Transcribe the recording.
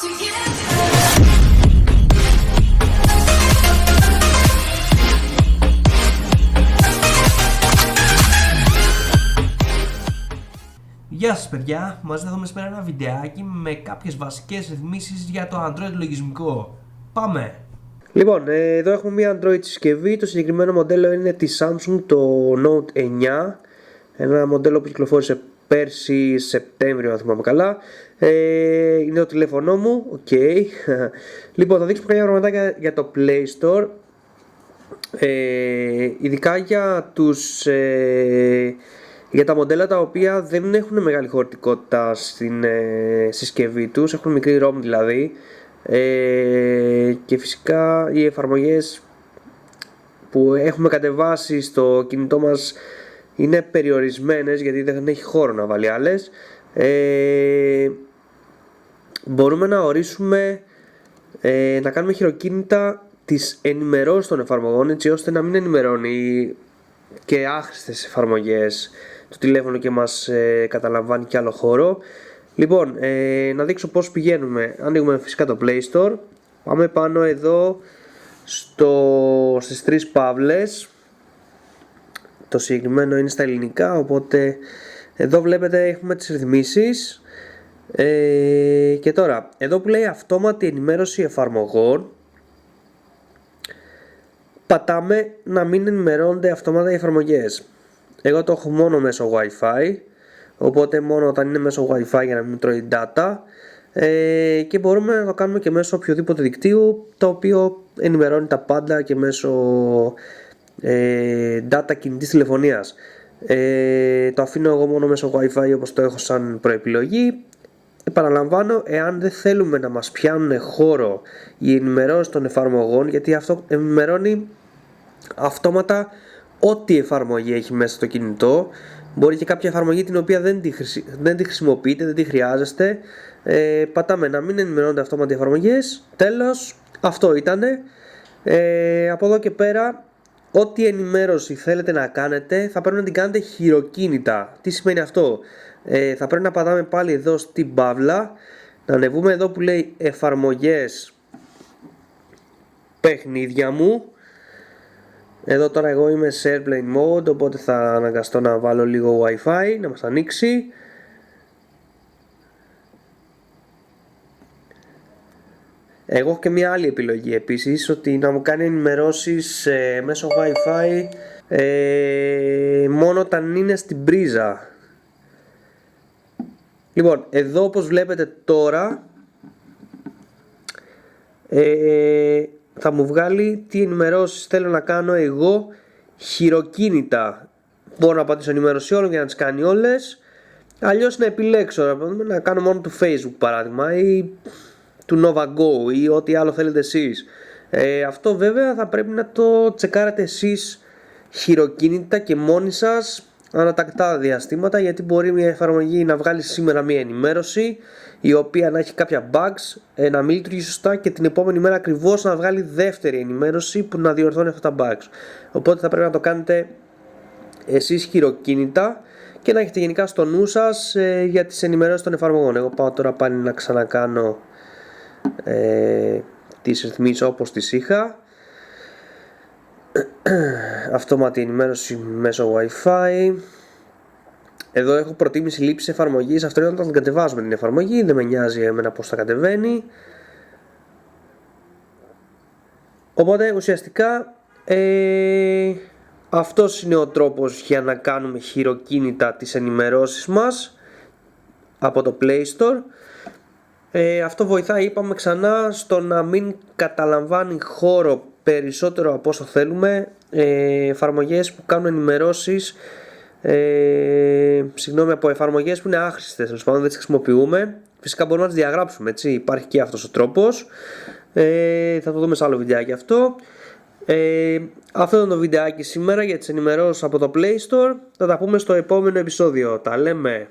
Γεια σας παιδιά, μαζί θα δούμε σήμερα ένα βιντεάκι με κάποιες βασικές ρυθμίσεις για το Android λογισμικό. Πάμε! Λοιπόν, εδώ έχουμε μια Android συσκευή, το συγκεκριμένο μοντέλο είναι τη Samsung, το Note 9. Ένα μοντέλο που κυκλοφόρησε πέρσι Σεπτέμβριο, αν θυμάμαι καλά. Είναι το τηλέφωνό μου, ok. Λοιπόν, θα δείξουμε κάποια πραγματάκια για το Play Store. Ειδικά για τα μοντέλα τα οποία δεν έχουν μεγάλη χωρητικότητα στην συσκευή τους, έχουν μικρή ROM δηλαδή, και φυσικά οι εφαρμογές που έχουμε κατεβάσει στο κινητό μας είναι περιορισμένες γιατί δεν έχει χώρο να βάλει άλλες. Μπορούμε να ορίσουμε να κάνουμε χειροκίνητα τις ενημερώσεις των εφαρμογών, έτσι ώστε να μην ενημερώνει και άχρηστες εφαρμογές το τηλέφωνο και μας καταλαμβάνει και άλλο χώρο. Λοιπόν, να δείξω πώς πηγαίνουμε. Ανοίγουμε φυσικά το Play Store. Πάμε πάνω εδώ στις τρεις παύλες. Το συγκεκριμένο είναι στα ελληνικά, οπότε εδώ βλέπετε έχουμε τις ρυθμίσεις. Και τώρα, εδώ που λέει αυτόματη ενημέρωση εφαρμογών, πατάμε να μην ενημερώνονται αυτόματα οι εφαρμογές. Εγώ το έχω μόνο μέσω Wi-Fi, οπότε μόνο όταν είναι μέσω Wi-Fi για να μην τρώει data, και μπορούμε να το κάνουμε και μέσω οποιοδήποτε δικτύου το οποίο ενημερώνει τα πάντα και μέσω data κινητής τηλεφωνίας. Το αφήνω εγώ μόνο μέσω Wi-Fi όπως το έχω σαν προεπιλογή. Επαναλαμβάνω, εάν δεν θέλουμε να μας πιάνουν χώρο οι ενημερώσεις των εφαρμογών, γιατί αυτό ενημερώνει αυτόματα ό,τι εφαρμογή έχει μέσα στο κινητό. Μπορεί και κάποια εφαρμογή την οποία δεν τη χρησιμοποιείτε, δεν τη χρειάζεστε, πατάμε να μην ενημερώνονται αυτόματα οι εφαρμογές. Τέλος, αυτό ήτανε. Από εδώ και πέρα, ό,τι ενημέρωση θέλετε να κάνετε θα πρέπει να την κάνετε χειροκίνητα. Τι σημαίνει αυτό? Θα πρέπει να πατάμε πάλι εδώ στην παύλα, να ανεβούμε εδώ που λέει εφαρμογές παιχνίδια μου. Εδώ τώρα εγώ είμαι σε Airplane Mode, οπότε θα αναγκαστώ να βάλω λίγο Wi-Fi να μας ανοίξει. Εγώ έχω και μια άλλη επιλογή επίσης, ότι να μου κάνει ενημερώσεις μέσω Wi-Fi μόνο όταν είναι στην πρίζα. Λοιπόν, εδώ όπως βλέπετε τώρα θα μου βγάλει τι ενημερώσεις θέλω να κάνω εγώ χειροκίνητα. Μπορώ να πατήσω ενημέρωση όλων για να τις κάνει όλες, αλλιώς να επιλέξω να κάνω μόνο του Facebook παράδειγμα, ή του NovaGo ή ό,τι άλλο θέλετε εσείς. Αυτό βέβαια θα πρέπει να το τσεκάρετε εσείς χειροκίνητα και μόνοι σας ανατακτά διαστήματα, γιατί μπορεί μια εφαρμογή να βγάλει σήμερα μια ενημέρωση η οποία να έχει κάποια bugs, να μην λειτουργεί σωστά και την επόμενη μέρα ακριβώς να βγάλει δεύτερη ενημέρωση που να διορθώνει αυτά τα bugs. Οπότε θα πρέπει να το κάνετε εσείς χειροκίνητα και να έχετε γενικά στο νου σας για τις ενημερώσεις των εφαρμογών. Εγώ πάω τώρα πάλι να ξανακάνω τις ρυθμίσεις όπως τις είχα. Αυτόματη ενημέρωση μέσω Wi-Fi. Εδώ έχω προτίμηση λήψης εφαρμογής. Αυτό είναι όταν την κατεβάζουμε την εφαρμογή, δεν με νοιάζει εμένα πως θα κατεβαίνει. Οπότε ουσιαστικά αυτός είναι ο τρόπος για να κάνουμε χειροκίνητα τις ενημερώσεις μας από το Play Store. Αυτό βοηθάει, είπαμε ξανά, στο να μην καταλαμβάνει χώρο περισσότερο από όσο θέλουμε εφαρμογές που κάνουν ενημερώσεις, από εφαρμογές που είναι άχρηστες, τέλος πάντων δεν τις χρησιμοποιούμε. Φυσικά μπορούμε να τις διαγράψουμε, έτσι, υπάρχει και αυτός ο τρόπος. Θα το δούμε σε άλλο βιντεάκι αυτό. Αυτό ήταν το βιντεάκι σήμερα για τις ενημερώσεις από το Play Store. Θα τα πούμε στο επόμενο επεισόδιο. Τα λέμε!